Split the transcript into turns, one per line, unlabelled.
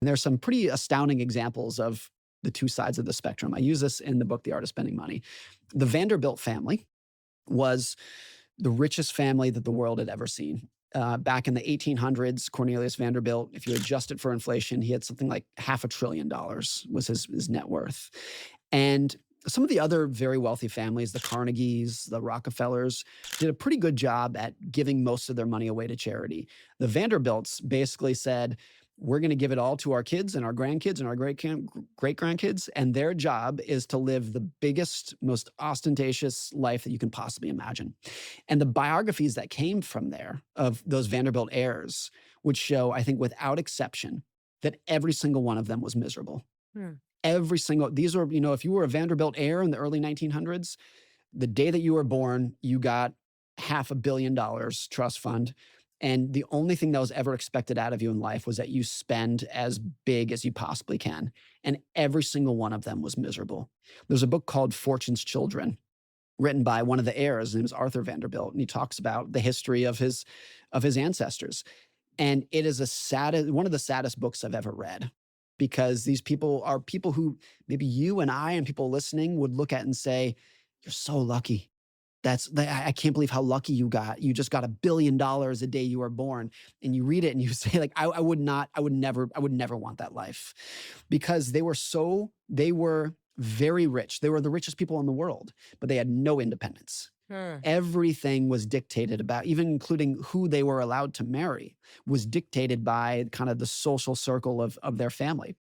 And there's some pretty astounding examples of the two sides of the spectrum. I use this in the book, The Art of Spending Money. The Vanderbilt family was the richest family that the world had ever seen. Back in the 1800s, Cornelius Vanderbilt, if you adjust it for inflation, he had something like $500 billion was his net worth. And some of the other very wealthy families, the Carnegies, the Rockefellers, did a pretty good job at giving most of their money away to charity. The Vanderbilts basically said, we're going to give it all to our kids and our grandkids and our great grandkids. And their job is to live the biggest, most ostentatious life that you can possibly imagine. And the biographies that came from there of those Vanderbilt heirs would show, I think, without exception, that every single one of them was miserable.
Hmm.
Every single, these are, if you were a Vanderbilt heir in the early 1900s, the day that you were born, you got $500 million trust fund. And the only thing that was ever expected out of you in life was that you spend as big as you possibly can. And every single one of them was miserable. There's a book called Fortune's Children, written by one of the heirs. His name is Arthur Vanderbilt. And he talks about the history of his ancestors. And it is one of the saddest books I've ever read, because these people are people who maybe you and I and people listening would look at and say, you're so lucky. I can't believe how lucky you got. You just got $1 billion the day you were born. And you read it and you say, like, I would never want that life, because they were very rich. They were the richest people in the world, but they had no independence.
Hmm.
Everything was dictated about, even including who they were allowed to marry, was dictated by kind of the social circle of their family.